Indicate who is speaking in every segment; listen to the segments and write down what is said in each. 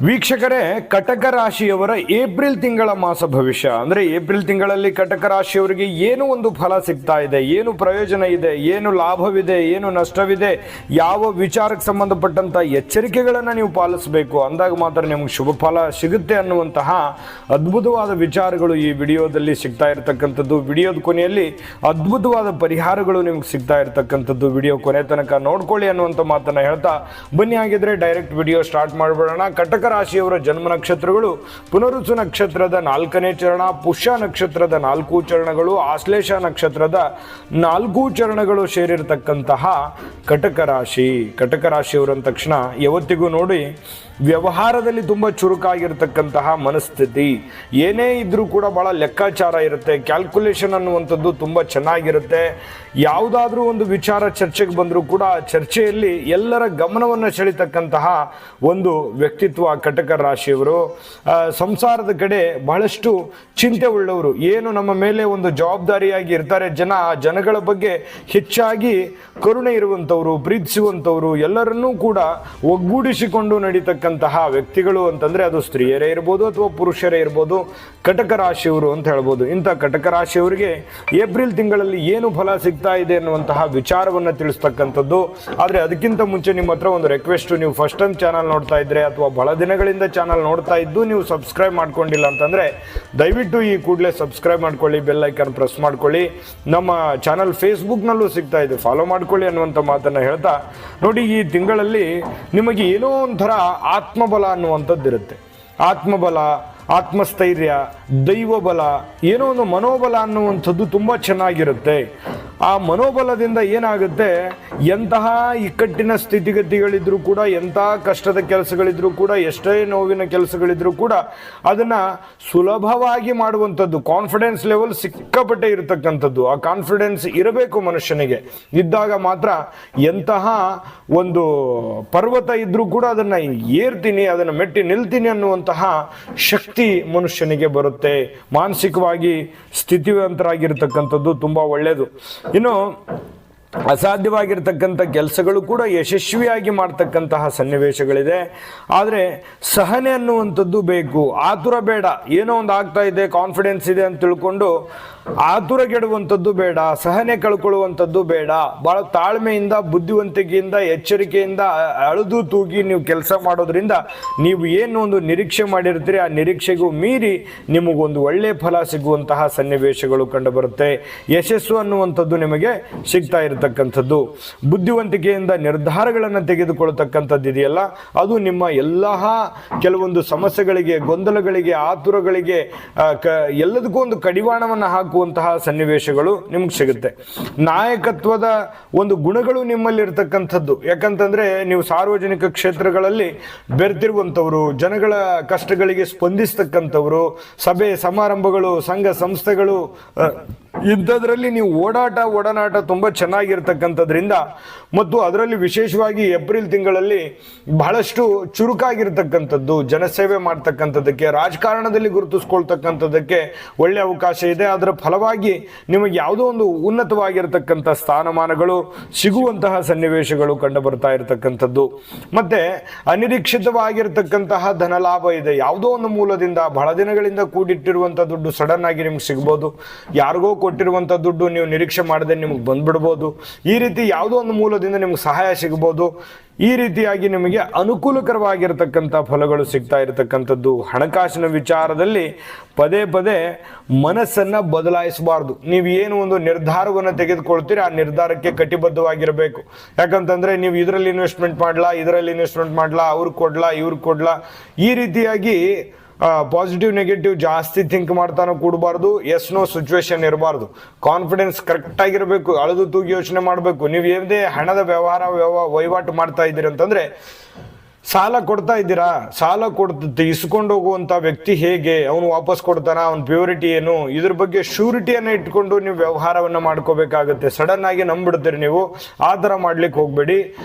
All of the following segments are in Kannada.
Speaker 1: ವೀಕ್ಷಕರೇ, ಕಟಕ ರಾಶಿಯವರ ಏಪ್ರಿಲ್ ತಿಂಗಳ ಮಾಸ ಭವಿಷ್ಯ ಅಂದ್ರೆ ಏಪ್ರಿಲ್ ತಿಂಗಳಲ್ಲಿ ಕಟಕ ರಾಶಿಯವರಿಗೆ ಏನು ಒಂದು ಫಲ ಸಿಗ್ತಾ ಇದೆ, ಏನು ಪ್ರಯೋಜನ ಇದೆ, ಏನು ಲಾಭವಿದೆ, ಏನು ನಷ್ಟವಿದೆ, ಯಾವ ವಿಚಾರಕ್ಕೆ ಸಂಬಂಧಪಟ್ಟಂತ ಎಚ್ಚರಿಕೆಗಳನ್ನು ನೀವು ಪಾಲಿಸಬೇಕು ಅಂದಾಗ ಮಾತ್ರ ನಿಮಗೆ ಶುಭ ಫಲ ಸಿಗುತ್ತೆ ಅನ್ನುವಂತಹ ಅದ್ಭುತವಾದ ವಿಚಾರಗಳು ಈ ವಿಡಿಯೋದಲ್ಲಿ ಸಿಗ್ತಾ ಇರತಕ್ಕಂಥದ್ದು. ವಿಡಿಯೋದ ಕೊನೆಯಲ್ಲಿ ಅದ್ಭುತವಾದ ಪರಿಹಾರಗಳು ನಿಮ್ಗೆ ಸಿಗ್ತಾ ಇರತಕ್ಕಂಥದ್ದು. ವಿಡಿಯೋ ಕೊನೆ ತನಕ ನೋಡ್ಕೊಳ್ಳಿ ಅನ್ನುವಂಥ ಮಾತನ್ನ ಹೇಳ್ತಾ ಬನ್ನಿ. ಹಾಗಿದ್ರೆ ಡೈರೆಕ್ಟ್ ವಿಡಿಯೋ ಸ್ಟಾರ್ಟ್ ಮಾಡ್ಬಿಡೋಣ. ಕಟಕ ರಾಶಿಯವರ ಜನ್ಮ ನಕ್ಷತ್ರಗಳು ಪುನರುಸು ನಕ್ಷತ್ರದ 4ನೇ ಚರಣ, ಪುಷ್ಯ ನಕ್ಷತ್ರದ 4 ಚರಣಗಳು, ಆಶ್ಲೇಷ ನಕ್ಷತ್ರದ 4 ಚರಣಗಳು ಸೇರಿರ್ತಕ್ಕಂತಹ ಕಟಕ ರಾಶಿ. ಕಟಕ ರಾಶಿಯವರು ಅಂದ ತಕ್ಷಣ ಯಾವತ್ತಿಗೂ ನೋಡಿ ವ್ಯವಹಾರದಲ್ಲಿ ತುಂಬ ಚುರುಕಾಗಿರ್ತಕ್ಕಂತಹ ಮನಸ್ಥಿತಿ, ಏನೇ ಇದ್ರೂ ಕೂಡ ಭಾಳ ಲೆಕ್ಕಾಚಾರ ಇರುತ್ತೆ, ಕ್ಯಾಲ್ಕುಲೇಷನ್ ಅನ್ನುವಂಥದ್ದು ತುಂಬ ಚೆನ್ನಾಗಿರುತ್ತೆ. ಯಾವುದಾದ್ರೂ ಒಂದು ವಿಚಾರ ಚರ್ಚೆಗೆ ಬಂದರೂ ಕೂಡ ಚರ್ಚೆಯಲ್ಲಿ ಎಲ್ಲರ ಗಮನವನ್ನು ಸೆಳೀತಕ್ಕಂತಹ ಒಂದು ವ್ಯಕ್ತಿತ್ವ ಕಟಕ ರಾಶಿಯವರು. ಸಂಸಾರದ ಕಡೆ ಬಹಳಷ್ಟು ಚಿಂತೆ ಉಳ್ಳವರು, ಏನು ನಮ್ಮ ಮೇಲೆ ಒಂದು ಜವಾಬ್ದಾರಿಯಾಗಿ ಇರ್ತಾರೆ ಜನಗಳ ಬಗ್ಗೆ ಹೆಚ್ಚಾಗಿ ಕರುಣೆ ಇರುವಂಥವ್ರು, ಪ್ರೀತಿಸುವಂಥವ್ರು, ಎಲ್ಲರನ್ನೂ ಕೂಡ ಒಗ್ಗೂಡಿಸಿಕೊಂಡು ನಡೀತಕ್ಕಂತಹ ವ್ಯಕ್ತಿಗಳು ಅಂತಂದ್ರೆ ಅದು ಸ್ತ್ರೀಯರೇ ಇರ್ಬೋದು ಅಥವಾ ಪುರುಷರೇ ಇರ್ಬೋದು, ಕಟಕ ರಾಶಿಯವರು ಅಂತ ಹೇಳ್ಬೋದು. ಇಂಥ ಕಟಕ ರಾಶಿಯವರಿಗೆ ಏಪ್ರಿಲ್ ತಿಂಗಳಲ್ಲಿ ಏನು ಫಲ ಸಿಗ್ತಾ ಇದೆ ಅನ್ನುವಂತಹ ವಿಚಾರವನ್ನು ತಿಳಿಸ್ತಕ್ಕಂಥದ್ದು. ಆದರೆ ಅದಕ್ಕಿಂತ ಮುಂಚೆ ನಿಮ್ಮ ಹತ್ರ ಒಂದು ರಿಕ್ವೆಸ್ಟ್, ನೀವು ಫಸ್ಟ್ ಟೈಮ್ ಚಾನಲ್ ನೋಡ್ತಾ ಇದ್ರೆ ಅಥವಾ ಬಹಳ ದಿನಗಳಿಂದ ಚಾನಲ್ ನೋಡ್ತಾ ಇದ್ದು ನೀವು ಸಬ್ಸ್ಕ್ರೈಬ್ ಮಾಡ್ಕೊಂಡಿಲ್ಲ ಅಂತಂದ್ರೆ ದಯವಿಟ್ಟು ಈ ಕೂಡಲೇ ಸಬ್ಸ್ಕ್ರೈಬ್ ಮಾಡ್ಕೊಳ್ಳಿ, ಬೆಲ್ ಐಕಾನ್ ಪ್ರೆಸ್ ಮಾಡ್ಕೊಳ್ಳಿ. ನಮ್ಮ ಚಾನಲ್ ಫೇಸ್ಬುಕ್ನಲ್ಲೂ ಸಿಗ್ತಾ ಇದೆ, ಫಾಲೋ ಮಾಡ್ಕೊಳ್ಳಿ ಅನ್ನುವಂಥ ಮಾತನ್ನು ಹೇಳ್ತಾ ನೋಡಿ, ಈ ತಿಂಗಳಲ್ಲಿ ನಿಮಗೆ ಏನೋ ಒಂಥರ ಆತ್ಮಬಲ ಅನ್ನುವಂಥದ್ದು ಇರುತ್ತೆ. ಆತ್ಮಬಲ, ಆತ್ಮಸ್ಥೈರ್ಯ, ದೈವಬಲ, ಏನೋ ಒಂದು ಮನೋಬಲ ಅನ್ನುವಂಥದ್ದು ತುಂಬ ಚೆನ್ನಾಗಿರುತ್ತೆ. ಆ ಮನೋಬಲದಿಂದ ಏನಾಗುತ್ತೆ, ಎಂತಹ ಇಕ್ಕಟ್ಟಿನ ಸ್ಥಿತಿಗತಿಗಳಿದ್ರೂ ಕೂಡ, ಎಂತಹ ಕಷ್ಟದ ಕೆಲಸಗಳಿದ್ರೂ ಕೂಡ, ಎಷ್ಟೇ ನೋವಿನ ಕೆಲಸಗಳಿದ್ರೂ ಕೂಡ ಅದನ್ನು ಸುಲಭವಾಗಿ ಮಾಡುವಂಥದ್ದು. ಕಾನ್ಫಿಡೆನ್ಸ್ ಲೆವೆಲ್ ಸಿಕ್ಕಾಪಟ್ಟೆ ಇರತಕ್ಕಂಥದ್ದು. ಆ ಕಾನ್ಫಿಡೆನ್ಸ್ ಇರಬೇಕು ಮನುಷ್ಯನಿಗೆ. ಇದ್ದಾಗ ಮಾತ್ರ ಎಂತಹ ಒಂದು ಪರ್ವತ ಇದ್ರೂ ಕೂಡ ಅದನ್ನು ಏರ್ತೀನಿ, ಅದನ್ನು ಮೆಟ್ಟಿ ನಿಲ್ತೀನಿ ಅನ್ನುವಂತಹ ಶಕ್ತಿ ಮನುಷ್ಯನಿಗೆ ಬರುತ್ತೆ. ಮಾನಸಿಕವಾಗಿ ಸ್ಥಿತಿವಂತರಾಗಿರ್ತಕ್ಕಂಥದ್ದು ತುಂಬ ಒಳ್ಳೆಯದು. ಇನ್ನು ಅಸಾಧ್ಯವಾಗಿರ್ತಕ್ಕಂಥ ಕೆಲಸಗಳು ಕೂಡ ಯಶಸ್ವಿಯಾಗಿ ಮಾಡ್ತಕ್ಕಂತಹ ಸನ್ನಿವೇಶಗಳಿದೆ. ಆದರೆ ಸಹನೆ ಅನ್ನುವಂಥದ್ದು ಬೇಕು, ಆತುರ ಬೇಡ. ಏನೋ ಒಂದು ಆಗ್ತಾ ಇದೆ, ಕಾನ್ಫಿಡೆನ್ಸ್ ಇದೆ ಅಂತ ತಿಳ್ಕೊಂಡು ಆತುರಗೆಡುವಂಥದ್ದು ಬೇಡ, ಸಹನೆ ಕಳ್ಕೊಳ್ಳುವಂಥದ್ದು ಬೇಡ. ಭಾಳ ತಾಳ್ಮೆಯಿಂದ, ಬುದ್ಧಿವಂತಿಕೆಯಿಂದ, ಎಚ್ಚರಿಕೆಯಿಂದ ಅಳೆದು ತೂಗಿ ನೀವು ಕೆಲಸ ಮಾಡೋದ್ರಿಂದ ನೀವು ಏನು ಒಂದು ನಿರೀಕ್ಷೆ ಮಾಡಿರ್ತೀರಿ ಆ ನಿರೀಕ್ಷೆಗೂ ಮೀರಿ ನಿಮಗೊಂದು ಒಳ್ಳೆಯ ಫಲ ಸಿಗುವಂತಹ ಸನ್ನಿವೇಶಗಳು ಕಂಡುಬರುತ್ತೆ. ಯಶಸ್ಸು ಅನ್ನುವಂಥದ್ದು ನಿಮಗೆ ಸಿಗ್ತಾ ಇರತಕ್ಕಂಥದ್ದು. ಬುದ್ಧಿವಂತಿಕೆಯಿಂದ ನಿರ್ಧಾರಗಳನ್ನು ತೆಗೆದುಕೊಳ್ತಕ್ಕಂಥದ್ದು ಇದೆಯಲ್ಲ, ಅದು ನಿಮ್ಮ ಎಲ್ಲ ಕೆಲವೊಂದು ಸಮಸ್ಯೆಗಳಿಗೆ, ಗೊಂದಲಗಳಿಗೆ, ಆತುರಗಳಿಗೆ ಎಲ್ಲದಕ್ಕೂ ಒಂದು ಕಡಿವಾಣವನ್ನು ಹಾಕುವಂತಹ ಸನ್ನಿವೇಶಗಳು ನಿಮ್ಗೆ ಸಿಗುತ್ತೆ. ನಾಯಕತ್ವದ ಒಂದು ಗುಣಗಳು ನಿಮ್ಮಲ್ಲಿ ಇರ್ತಕ್ಕಂಥದ್ದು. ಯಾಕಂತಂದ್ರೆ ನೀವು ಸಾರ್ವಜನಿಕ ಕ್ಷೇತ್ರಗಳಲ್ಲಿ ಬೆರೆತಿರುವಂಥವ್ರು, ಜನಗಳ ಕಷ್ಟಗಳಿಗೆ ಸ್ಪಂದಿಸ್ತಕ್ಕಂಥವ್ರು, ಸಭೆ ಸಮಾರಂಭಗಳು, ಸಂಘ ಸಂಸ್ಥೆಗಳು, ಇಂಥದ್ರಲ್ಲಿ ನೀವು ಒಡನಾಟ ತುಂಬ ಚೆನ್ನಾಗಿರ್ತಕ್ಕಂಥದ್ರಿಂದ ಮತ್ತು ಅದರಲ್ಲಿ ವಿಶೇಷವಾಗಿ ಏಪ್ರಿಲ್ ತಿಂಗಳಲ್ಲಿ ಬಹಳಷ್ಟು ಚುರುಕಾಗಿರ್ತಕ್ಕಂಥದ್ದು, ಜನಸೇವೆ ಮಾಡ್ತಕ್ಕಂಥದ್ದಕ್ಕೆ, ರಾಜಕಾರಣದಲ್ಲಿ ಗುರುತಿಸ್ಕೊಳ್ತಕ್ಕಂಥದ್ದಕ್ಕೆ ಒಳ್ಳೆ ಅವಕಾಶ ಇದೆ. ಅದರ ಫಲವಾಗಿ ನಿಮಗೆ ಯಾವುದೋ ಒಂದು ಉನ್ನತವಾಗಿರ್ತಕ್ಕಂಥ ಸ್ಥಾನಮಾನಗಳು ಸಿಗುವಂತಹ ಸನ್ನಿವೇಶಗಳು ಕಂಡು ಬರ್ತಾ ಇರತಕ್ಕಂಥದ್ದು. ಮತ್ತೆ ಅನಿರೀಕ್ಷಿತವಾಗಿರ್ತಕ್ಕಂತಹ ಧನಲಾಭ ಇದೆ. ಯಾವುದೋ ಒಂದು ಮೂಲದಿಂದ ಬಹಳ ದಿನಗಳಿಂದ ಕೂಡಿಟ್ಟಿರುವಂಥ ದುಡ್ಡು ಸಡನ್ ಆಗಿ ನಿಮ್ಗೆ ಸಿಗ್ಬೋದು. ಯಾರಿಗೋ ಕೊಟ್ಟಿರುವಂಥ ದುಡ್ಡು ನೀವು ನಿರೀಕ್ಷೆ ಮಾಡದೆ ನಿಮಗೆ ಬಂದ್ಬಿಡ್ಬೋದು. ಈ ರೀತಿ ಯಾವುದೋ ಒಂದು ಮೂಲದಿಂದ ನಿಮ್ಗೆ ಸಹಾಯ ಸಿಗ್ಬೋದು. ಈ ರೀತಿಯಾಗಿ ನಿಮಗೆ ಅನುಕೂಲಕರವಾಗಿರ್ತಕ್ಕಂಥ ಫಲಗಳು ಸಿಗ್ತಾ ಇರತಕ್ಕಂಥದ್ದು. ಹಣಕಾಸಿನ ವಿಚಾರದಲ್ಲಿ ಪದೇ ಪದೇ ಮನಸ್ಸನ್ನು ಬದಲಾಯಿಸಬಾರ್ದು. ನೀವು ಏನು ಒಂದು ನಿರ್ಧಾರವನ್ನು ತೆಗೆದುಕೊಳ್ತೀರಿ ಆ ನಿರ್ಧಾರಕ್ಕೆ ಕಟಿಬದ್ಧವಾಗಿರಬೇಕು. ಯಾಕಂತಂದ್ರೆ ನೀವು ಇದರಲ್ಲಿ ಇನ್ವೆಸ್ಟ್ಮೆಂಟ್ ಮಾಡಲಾ, ಅವ್ರಿಗೆ ಕೊಡ್ಲಾ, ಈ ರೀತಿಯಾಗಿ ಪಾಸಿಟಿವ್ ನೆಗೆಟಿವ್ ಜಾಸ್ತಿ ಥಿಂಕ್ ಮಾಡ್ತಾನೋ ಕೂಡಬಾರ್ದು. ಎಸ್ ನೋ ಸಿಚುವೇಶನ್ ಇರಬಾರ್ದು. ಕಾನ್ಫಿಡೆನ್ಸ್ ಕರೆಕ್ಟ್ ಆಗಿರಬೇಕು. ಅಳೆದು ತೂಗಿ ಯೋಚನೆ ಮಾಡಬೇಕು. ನೀವು ಏನೇ ಹಣದ ವಹಿವಾಟು ಮಾಡ್ತಾ ಇದ್ದೀರಿ ಅಂತಂದ್ರೆ, ಸಾಲ ಕೊಡ್ತಾ ಇದ್ದೀರಾ, ಸಾಲ ಇಸ್ಕೊಂಡು ಹೋಗುವಂಥ ವ್ಯಕ್ತಿ ಹೇಗೆ, ಅವನು ವಾಪಸ್ ಕೊಡ್ತಾನ, ಅವನ ಪ್ಯೂರಿಟಿ ಏನು, ಇದ್ರ ಬಗ್ಗೆ ಶ್ಯೂರಿಟಿಯನ್ನು ಇಟ್ಕೊಂಡು ನೀವು ವ್ಯವಹಾರವನ್ನು ಮಾಡ್ಕೋಬೇಕಾಗುತ್ತೆ. ಸಡನ್ ಆಗಿ ನಂಬಿಡ್ತೀರಿ ನೀವು, ಆ ಥರ ಮಾಡ್ಲಿಕ್ಕೆ ಹೋಗ್ಬೇಡಿ.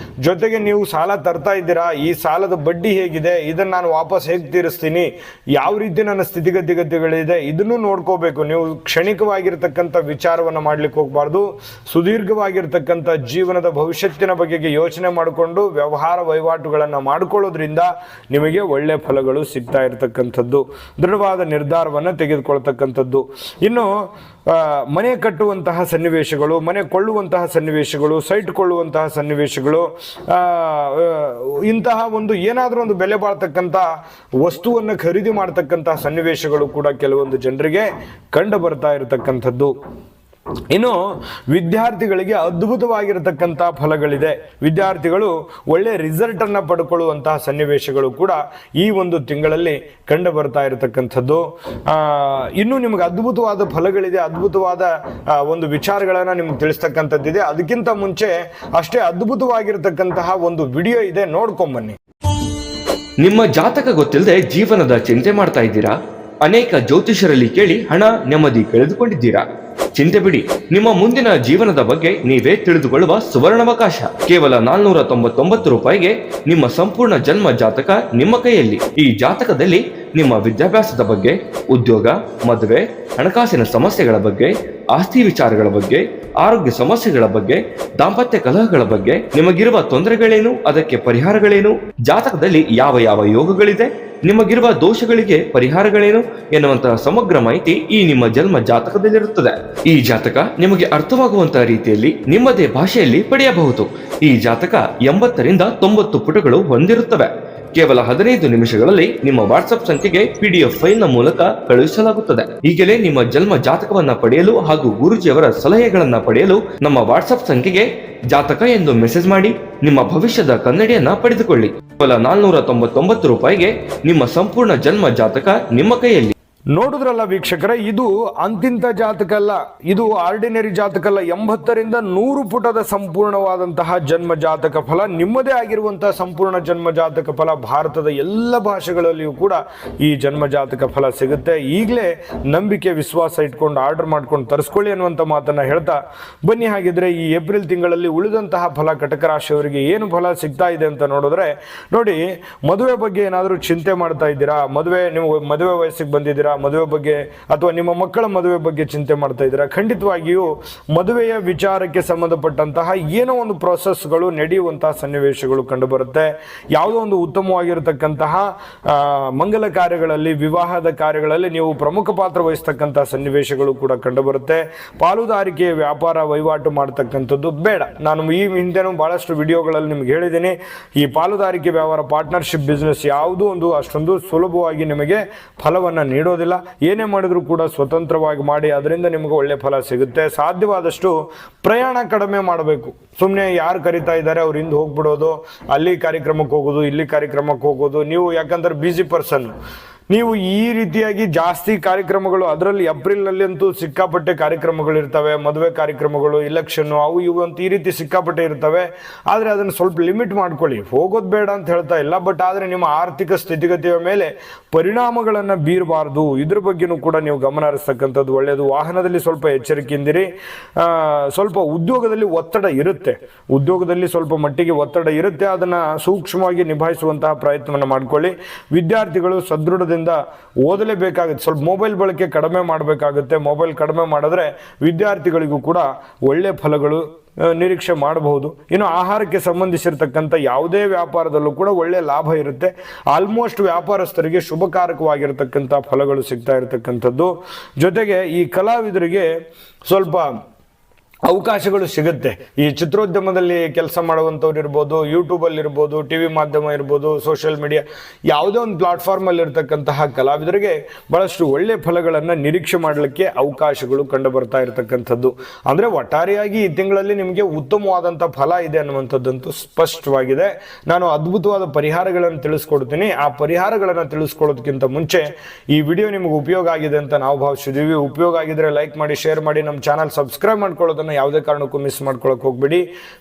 Speaker 1: ಜೊತೆಗೆ ನೀವು ಸಾಲ ತರ್ತಾ ಇದ್ದೀರಾ, ಈ ಸಾಲದ ಬಡ್ಡಿ ಹೇಗಿದೆ, ಇದನ್ನು ನಾನು ವಾಪಸ್ ಹೇಗೆ ತೀರಿಸ್ತೀನಿ, ಯಾವ ರೀತಿ ನನ್ನ ಸ್ಥಿತಿಗತಿಗಳಿದೆ, ಇದನ್ನು ನೋಡ್ಕೋಬೇಕು. ನೀವು ಕ್ಷಣಿಕವಾಗಿರ್ತಕ್ಕಂಥ ವಿಚಾರವನ್ನು ಮಾಡ್ಲಿಕ್ಕೆ ಹೋಗ್ಬಾರ್ದು. ಸುದೀರ್ಘವಾಗಿರ್ತಕ್ಕಂಥ ಜೀವನದ ಭವಿಷ್ಯತ್ತಿನ ಬಗೆಗೆ ಯೋಚನೆ ಮಾಡಿಕೊಂಡು ವ್ಯವಹಾರ ವಹಿವಾಟುಗಳನ್ನು ಮಾಡ್ಕೊಂಡು ಮಾಡ್ಕೊಳ್ಳೋದ್ರಿಂದ ನಿಮಗೆ ಒಳ್ಳೆ ಫಲಗಳು ಸಿಗ್ತಾ ಇರತಕ್ಕಂಥದ್ದು, ದೃಢವಾದ ನಿರ್ಧಾರವನ್ನು ತೆಗೆದುಕೊಳ್ತಕ್ಕಂಥದ್ದು. ಇನ್ನು ಮನೆ ಕಟ್ಟುವಂತಹ ಸನ್ನಿವೇಶಗಳು, ಮನೆ ಕೊಳ್ಳುವಂತಹ ಸನ್ನಿವೇಶಗಳು, ಸೈಟ್ ಕೊಳ್ಳುವಂತಹ ಸನ್ನಿವೇಶಗಳು, ಇಂತಹ ಒಂದು ಏನಾದರೂ ಒಂದು ಬೆಲೆ ಬಾಳ್ತಕ್ಕಂಥ ವಸ್ತುವನ್ನು ಖರೀದಿ ಮಾಡ್ತಕ್ಕಂತಹ ಸನ್ನಿವೇಶಗಳು ಕೂಡ ಕೆಲವೊಂದು ಜನರಿಗೆ ಕಂಡು ಬರ್ತಾ ಇರತಕ್ಕಂಥದ್ದು. ಇನ್ನು ವಿದ್ಯಾರ್ಥಿಗಳಿಗೆ ಅದ್ಭುತವಾಗಿರತಕ್ಕಂಥ ಫಲಗಳಿದೆ. ವಿದ್ಯಾರ್ಥಿಗಳು ಒಳ್ಳೆ ರಿಸಲ್ಟ್ ಅನ್ನು ಪಡ್ಕೊಳ್ಳುವಂತಹ ಸನ್ನಿವೇಶಗಳು ಕೂಡ ಈ ಒಂದು ತಿಂಗಳಲ್ಲಿ ಕಂಡು ಬರ್ತಾ ಇರತಕ್ಕಂಥದ್ದು. ಇನ್ನು ನಿಮಗೆ ಅದ್ಭುತವಾದ ಫಲಗಳಿದೆ, ಅದ್ಭುತವಾದ ಒಂದು ವಿಚಾರಗಳನ್ನು ನಿಮ್ಗೆ ತಿಳಿಸ್ತಕ್ಕಂಥದ್ದಿದೆ. ಅದಕ್ಕಿಂತ ಮುಂಚೆ ಅಷ್ಟೇ ಅದ್ಭುತವಾಗಿರತಕ್ಕಂತಹ ಒಂದು ವಿಡಿಯೋ ಇದೆ, ನೋಡ್ಕೊಂಬನ್ನಿ.
Speaker 2: ನಿಮ್ಮ ಜಾತಕ ಗೊತ್ತಿಲ್ಲದೆ ಜೀವನದ ಚಿಂತೆ ಮಾಡ್ತಾ ಇದ್ದೀರಾ? ಅನೇಕ ಜ್ಯೋತಿಷರಲ್ಲಿ ಕೇಳಿ ಹಣ ನೆಮ್ಮದಿ ಕಳೆದುಕೊಂಡಿದ್ದೀರಾ? ಚಿಂತೆ ಬಿಡಿ, ನಿಮ್ಮ ಮುಂದಿನ ಜೀವನದ ಬಗ್ಗೆ ನೀವೇ ತಿಳಿದುಕೊಳ್ಳುವ ಸುವರ್ಣಾವಕಾಶ. ಕೇವಲ 499 ರೂಪಾಯಿಗೆ ನಿಮ್ಮ ಸಂಪೂರ್ಣ ಜನ್ಮ ಜಾತಕ ನಿಮ್ಮ ಕೈಯಲ್ಲಿ. ಈ ಜಾತಕದಲ್ಲಿ ನಿಮ್ಮ ವಿದ್ಯಾಭ್ಯಾಸದ ಬಗ್ಗೆ, ಉದ್ಯೋಗ, ಮದುವೆ, ಹಣಕಾಸಿನ ಸಮಸ್ಯೆಗಳ ಬಗ್ಗೆ, ಆಸ್ತಿ ವಿಚಾರಗಳ ಬಗ್ಗೆ, ಆರೋಗ್ಯ ಸಮಸ್ಯೆಗಳ ಬಗ್ಗೆ, ದಾಂಪತ್ಯ ಕಲಹಗಳ ಬಗ್ಗೆ, ನಿಮಗಿರುವ ತೊಂದರೆಗಳೇನು, ಅದಕ್ಕೆ ಪರಿಹಾರಗಳೇನು, ಜಾತಕದಲ್ಲಿ ಯಾವ ಯಾವ ಯೋಗಗಳಿದೆ, ನಿಮಗಿರುವ ದೋಷಗಳಿಗೆ ಪರಿಹಾರಗಳೇನು ಎನ್ನುವಂತಹ ಸಮಗ್ರ ಮಾಹಿತಿ ಈ ನಿಮ್ಮ ಜನ್ಮ ಜಾತಕದಲ್ಲಿರುತ್ತದೆ. ಈ ಜಾತಕ ನಿಮಗೆ ಅರ್ಥವಾಗುವಂತಹ ರೀತಿಯಲ್ಲಿ ನಿಮ್ಮದೇ ಭಾಷೆಯಲ್ಲಿ ಪಡೆಯಬಹುದು. ಈ ಜಾತಕ 80ರಿಂದ 90 ಪುಟಗಳು ಹೊಂದಿರುತ್ತವೆ. ಕೇವಲ 15 ನಿಮಿಷಗಳಲ್ಲಿ ನಿಮ್ಮ ವಾಟ್ಸ್ಆಪ್ ಸಂಖ್ಯೆಗೆ PDF ಫೈಲ್ನ ಮೂಲಕ ಕಳುಹಿಸಲಾಗುತ್ತದೆ. ಈಗಲೇ ನಿಮ್ಮ ಜನ್ಮ ಜಾತಕವನ್ನ ಪಡೆಯಲು ಹಾಗೂ ಗುರುಜಿಯವರ ಸಲಹೆಗಳನ್ನ ಪಡೆಯಲು ನಮ್ಮ ವಾಟ್ಸ್ಆಪ್ ಸಂಖ್ಯೆಗೆ ಜಾತಕ ಎಂದು ಮೆಸೇಜ್ ಮಾಡಿ ನಿಮ್ಮ ಭವಿಷ್ಯದ ಕನ್ನಡಿಯನ್ನ ಪಡೆದುಕೊಳ್ಳಿ. ಕೇವಲ 499 ರೂಪಾಯಿಗೆ ನಿಮ್ಮ ಸಂಪೂರ್ಣ ಜನ್ಮ ಜಾತಕ ನಿಮ್ಮ ಕೈಯಲ್ಲಿ.
Speaker 1: ನೋಡಿದ್ರಲ್ಲ ವೀಕ್ಷಕರೇ, ಇದು ಅಂತಿಂತ ಜಾತಕ ಅಲ್ಲ, ಇದು ಆರ್ಡಿನರಿ ಜಾತಕ ಅಲ್ಲ. 80ರಿಂದ 100 ಪುಟದ ಸಂಪೂರ್ಣವಾದಂತಹ ಜನ್ಮ ಜಾತಕ ಫಲ, ನಿಮ್ಮದೇ ಆಗಿರುವಂತಹ ಸಂಪೂರ್ಣ ಜನ್ಮ ಜಾತಕ ಫಲ. ಭಾರತದ ಎಲ್ಲ ಭಾಷೆಗಳಲ್ಲಿಯೂ ಕೂಡ ಈ ಜನ್ಮ ಜಾತಕ ಫಲ ಸಿಗುತ್ತೆ. ಈಗಲೇ ನಂಬಿಕೆ ವಿಶ್ವಾಸ ಇಟ್ಕೊಂಡು ಆರ್ಡರ್ ಮಾಡ್ಕೊಂಡು ತರಿಸ್ಕೊಳ್ಳಿ ಅನ್ನುವಂಥ ಮಾತನ್ನ ಹೇಳ್ತಾ ಬನ್ನಿ. ಹಾಗಿದ್ರೆ ಈ ಏಪ್ರಿಲ್ ತಿಂಗಳಲ್ಲಿ ಉಳಿದಂತಹ ಫಲ ಕಟಕ ರಾಶಿಯವರಿಗೆ ಏನು ಫಲ ಸಿಗ್ತಾ ಇದೆ ಅಂತ ನೋಡಿದ್ರೆ, ನೋಡಿ, ಮದುವೆ ಬಗ್ಗೆ ಏನಾದರೂ ಚಿಂತೆ ಮಾಡ್ತಾ ಇದ್ದೀರಾ, ನೀವು ಮದುವೆ ವಯಸ್ಸಿಗೆ ಬಂದಿದ್ದೀರಾ, ಮದುವೆ ಬಗ್ಗೆ ಅಥವಾ ನಿಮ್ಮ ಮಕ್ಕಳ ಮದುವೆ ಬಗ್ಗೆ ಚಿಂತೆ ಮಾಡ್ತಾ ಇದ್ದೀರಾ, ಖಂಡಿತವಾಗಿಯೂ ಮದುವೆಯ ವಿಚಾರಕ್ಕೆ ಸಂಬಂಧಪಟ್ಟಂತಹ ಏನೋ ಒಂದು ಪ್ರೋಸೆಸ್ಗಳು ನಡೆಯುವಂತಹ ಸನ್ನಿವೇಶಗಳು ಕಂಡುಬರುತ್ತೆ. ಯಾವುದೋ ಒಂದು ಉತ್ತಮವಾಗಿರತಕ್ಕಂತಹ ಮಂಗಲ ಕಾರ್ಯಗಳಲ್ಲಿ, ವಿವಾಹದ ಕಾರ್ಯಗಳಲ್ಲಿ ನೀವು ಪ್ರಮುಖ ಪಾತ್ರ ವಹಿಸ್ತಕ್ಕಂತಹ ಸನ್ನಿವೇಶಗಳು ಕೂಡ ಕಂಡುಬರುತ್ತೆ. ಪಾಲುದಾರಿಕೆ ವ್ಯಾಪಾರ ವಹಿವಾಟು ಮಾಡ್ತಕ್ಕಂಥದ್ದು ಬೇಡ. ನಾನು ಈ ಹಿಂದೆನೂ ಬಹಳಷ್ಟು ವಿಡಿಯೋಗಳಲ್ಲಿ ನಿಮ್ಗೆ ಹೇಳಿದ್ದೀನಿ, ಈ ಪಾಲುದಾರಿಕೆ ವ್ಯವಹಾರ, ಪಾರ್ಟ್ನರ್ಶಿಪ್ ಬಿಸ್ನೆಸ್ ಯಾವುದೂ ಒಂದು ಅಷ್ಟೊಂದು ಸುಲಭವಾಗಿ ನಿಮಗೆ ಫಲವನ್ನು ನೀಡೋದಿಲ್ಲ. ಏನೇ ಮಾಡಿದ್ರು ಕೂಡ ಸ್ವತಂತ್ರವಾಗಿ ಮಾಡಿ, ಅದರಿಂದ ನಿಮಗೆ ಒಳ್ಳೆ ಫಲ ಸಿಗುತ್ತೆ. ಸಾಧ್ಯವಾದಷ್ಟು ಪ್ರಯಾಣ ಕಡಿಮೆ ಮಾಡಬೇಕು. ಸುಮ್ಮನೆ ಯಾರು ಕರಿತಾ ಇದ್ದಾರೆ ಅವ್ರ ಹಿಂದೆ ಹೋಗ್ಬಿಡೋದು, ಅಲ್ಲಿ ಕಾರ್ಯಕ್ರಮಕ್ಕೆ ಹೋಗೋದು, ಇಲ್ಲಿ ಕಾರ್ಯಕ್ರಮಕ್ಕೆ ಹೋಗೋದು. ನೀವು ಯಾಕಂದ್ರೆ ಬ್ಯುಸಿ ಪರ್ಸನ್, ನೀವು ಈ ರೀತಿಯಾಗಿ ಜಾಸ್ತಿ ಕಾರ್ಯಕ್ರಮಗಳು, ಅದರಲ್ಲಿ ಏಪ್ರಿಲ್ನಲ್ಲಿ ಅಂತೂ ಸಿಕ್ಕಾಪಟ್ಟೆ ಕಾರ್ಯಕ್ರಮಗಳು ಇರ್ತವೆ, ಮದುವೆ ಕಾರ್ಯಕ್ರಮಗಳು, ಇಲೆಕ್ಷನ್ನು, ಅವು ಇವು ಅಂತ ಈ ರೀತಿ ಸಿಕ್ಕಾಪಟ್ಟೆ ಇರ್ತವೆ. ಆದರೆ ಅದನ್ನು ಸ್ವಲ್ಪ ಲಿಮಿಟ್ ಮಾಡ್ಕೊಳ್ಳಿ. ಹೋಗೋದು ಬೇಡ ಅಂತ ಹೇಳ್ತಾ ಇಲ್ಲ, ಬಟ್ ಆದರೆ ನಿಮ್ಮ ಆರ್ಥಿಕ ಸ್ಥಿತಿಗತಿಯ ಮೇಲೆ ಪರಿಣಾಮಗಳನ್ನು ಬೀರಬಾರ್ದು. ಇದ್ರ ಬಗ್ಗೆನೂ ಕೂಡ ನೀವು ಗಮನ ಹರಿಸ್ತಕ್ಕಂಥದ್ದು ಒಳ್ಳೆಯದು. ವಾಹನದಲ್ಲಿ ಸ್ವಲ್ಪ ಎಚ್ಚರಿಕೆಯಿಂದಿರಿ. ಸ್ವಲ್ಪ ಉದ್ಯೋಗದಲ್ಲಿ ಒತ್ತಡ ಇರುತ್ತೆ, ಉದ್ಯೋಗದಲ್ಲಿ ಸ್ವಲ್ಪ ಮಟ್ಟಿಗೆ ಒತ್ತಡ ಇರುತ್ತೆ, ಅದನ್ನು ಸೂಕ್ಷ್ಮವಾಗಿ ನಿಭಾಯಿಸುವಂತಹ ಪ್ರಯತ್ನವನ್ನು ಮಾಡಿಕೊಳ್ಳಿ. ವಿದ್ಯಾರ್ಥಿಗಳು ಸದೃಢದಿಂದ ಓದಲೇಬೇಕಾಗುತ್ತೆ. ಸ್ವಲ್ಪ ಮೊಬೈಲ್ ಬಳಕೆ ಕಡಿಮೆ ಮಾಡಬೇಕಾಗುತ್ತೆ. ಮೊಬೈಲ್ ಕಡಿಮೆ ಮಾಡಿದ್ರೆ ವಿದ್ಯಾರ್ಥಿಗಳಿಗೂ ಕೂಡ ಒಳ್ಳೆ ಫಲಗಳು ನಿರೀಕ್ಷೆ ಮಾಡಬಹುದು. ಇನ್ನು ಆಹಾರಕ್ಕೆ ಸಂಬಂಧಿಸಿರ್ತಕ್ಕಂಥ ಯಾವುದೇ ವ್ಯಾಪಾರದಲ್ಲೂ ಕೂಡ ಒಳ್ಳೆ ಲಾಭ ಇರುತ್ತೆ. ಆಲ್ಮೋಸ್ಟ್ ವ್ಯಾಪಾರಸ್ಥರಿಗೆ ಶುಭಕಾರಕವಾಗಿರತಕ್ಕಂಥ ಫಲಗಳು ಸಿಗ್ತಾ ಇರತಕ್ಕಂಥದ್ದು. ಜೊತೆಗೆ ಈ ಕಲಾವಿದರಿಗೆ ಸ್ವಲ್ಪ ಅವಕಾಶಗಳು ಸಿಗುತ್ತೆ. ಈ ಚಿತ್ರೋದ್ಯಮದಲ್ಲಿ ಕೆಲಸ ಮಾಡುವಂಥವ್ರು ಇರ್ಬೋದು, ಯೂಟ್ಯೂಬಲ್ಲಿ ಇರ್ಬೋದು, TV ಮಾಧ್ಯಮ ಇರ್ಬೋದು, ಸೋಷಿಯಲ್ ಮೀಡಿಯಾ, ಯಾವುದೇ ಒಂದು ಪ್ಲಾಟ್ಫಾರ್ಮಲ್ಲಿ ಇರ್ತಕ್ಕಂತಹ ಕಲಾವಿದರಿಗೆ ಬಹಳಷ್ಟು ಒಳ್ಳೆ ಫಲಗಳನ್ನು ನಿರೀಕ್ಷೆ ಮಾಡಲಿಕ್ಕೆ ಅವಕಾಶಗಳು ಕಂಡು ಬರ್ತಾ ಇರತಕ್ಕಂಥದ್ದು. ಅಂದರೆ ಒಟ್ಟಾರೆಯಾಗಿ ಈ ತಿಂಗಳಲ್ಲಿ ನಿಮಗೆ ಉತ್ತಮವಾದಂಥ ಫಲ ಇದೆ ಅನ್ನುವಂಥದ್ದಂತೂ ಸ್ಪಷ್ಟವಾಗಿದೆ. ನಾನು ಅದ್ಭುತವಾದ ಪರಿಹಾರಗಳನ್ನು ತಿಳಿಸ್ಕೊಡ್ತೀನಿ. ಆ ಪರಿಹಾರಗಳನ್ನು ತಿಳಿಸ್ಕೊಳ್ಳೋದಕ್ಕಿಂತ ಮುಂಚೆ ಈ ವಿಡಿಯೋ ನಿಮಗೆ ಉಪಯೋಗ ಆಗಿದೆ ಅಂತ ನಾವು ಭಾವಿಸಿದ್ದೀವಿ. ಉಪಯೋಗ ಆಗಿದ್ರೆ ಲೈಕ್ ಮಾಡಿ, ಶೇರ್ ಮಾಡಿ, ನಮ್ಮ ಚಾನಲ್ ಸಬ್ಸ್ಕ್ರೈಬ್ ಮಾಡ್ಕೊಳ್ಳೋದನ್ನು ಯಾವುದೇ ಕಾರಣಕ್ಕೂ ಮಿಸ್ ಮಾಡ್ಕೊಳ್ಳೋಕೆ ಹೋಗ್ಬೇಡಿ.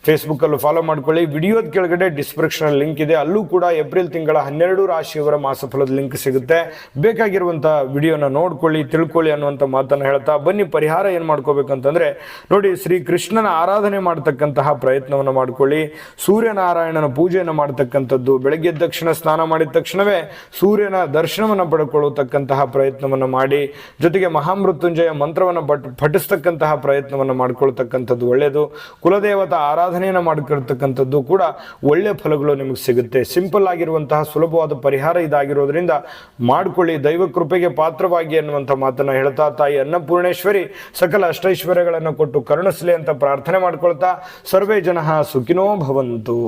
Speaker 1: ಫೇಸ್ಬುಕ್ಕಲ್ಲೂ ಫಾಲೋ ಮಾಡ್ಕೊಳ್ಳಿ. ವಿಡಿಯೋದ ಕೆಳಗಡೆ ಡಿಸ್ಕ್ರಿಪ್ಷನ್ ಲಿಂಕ್ ಇದೆ, ಅಲ್ಲೂ ಕೂಡ ಏಪ್ರಿಲ್ ತಿಂಗಳ 12 ರಾಶಿಯವರ ಮಾಸಫಲದ ಲಿಂಕ್ ಸಿಗುತ್ತೆ. ಬೇಕಾಗಿರುವಂಥ ವಿಡಿಯೋನ ನೋಡ್ಕೊಳ್ಳಿ, ತಿಳ್ಕೊಳ್ಳಿ ಅನ್ನುವಂಥ ಮಾತನ್ನು ಹೇಳ್ತಾ ಬನ್ನಿ. ಪರಿಹಾರ ಏನು ಮಾಡ್ಕೋಬೇಕಂತಂದ್ರೆ, ನೋಡಿ, ಶ್ರೀ ಕೃಷ್ಣನ ಆರಾಧನೆ ಮಾಡ್ತಕ್ಕಂತಹ ಪ್ರಯತ್ನವನ್ನು ಮಾಡ್ಕೊಳ್ಳಿ. ಸೂರ್ಯನಾರಾಯಣನ ಪೂಜೆಯನ್ನು ಮಾಡ್ತಕ್ಕಂಥದ್ದು, ಬೆಳಗ್ಗೆ ಎದ್ದ ತಕ್ಷಣ ಸ್ನಾನ ಮಾಡಿದ ತಕ್ಷಣವೇ ಸೂರ್ಯನ ದರ್ಶನವನ್ನು ಪಡ್ಕೊಳ್ಳತಕ್ಕಂತಹ ಪ್ರಯತ್ನವನ್ನು ಮಾಡಿ, ಜೊತೆಗೆ ಮಹಾಮೃತ್ಯುಂಜಯ ಮಂತ್ರವನ್ನು ಪಠಿಸ್ತಕ್ಕಂತಹ ಪ್ರಯತ್ನವನ್ನು ಮಾಡ್ಕೊಳ್ತಾ ಮಾಡ್ಕೊಳ್ತಕ್ಕಂಥದ್ದು ಒಳ್ಳೆಯದು. ಕುಲದೇವತಾ ಆರಾಧನೆಯನ್ನು ಮಾಡ್ಕೊಳ್ತಕ್ಕಂಥದ್ದು ಕೂಡ ಒಳ್ಳೆಯ ಫಲಗಳು ನಿಮಗೆ ಸಿಗುತ್ತೆ. ಸಿಂಪಲ್ ಆಗಿರುವಂತಹ ಸುಲಭವಾದ ಪರಿಹಾರ ಇದಾಗಿರೋದ್ರಿಂದ ಮಾಡಿಕೊಳ್ಳಿ, ದೈವ ಕೃಪೆಗೆ ಪಾತ್ರವಾಗಿ ಅನ್ನುವಂಥ ಮಾತನ್ನು ಹೇಳ್ತಾ ತಾಯಿ ಅನ್ನಪೂರ್ಣೇಶ್ವರಿ ಸಕಲ ಅಷ್ಟೈಶ್ವರ್ಯಗಳನ್ನು ಕೊಟ್ಟು ಕರುಣಿಸಲಿ ಅಂತ ಪ್ರಾರ್ಥನೆ ಮಾಡ್ಕೊಳ್ತಾ ಸರ್ವೇ ಜನಃ ಸುಖಿನೋ ಭವಂತು.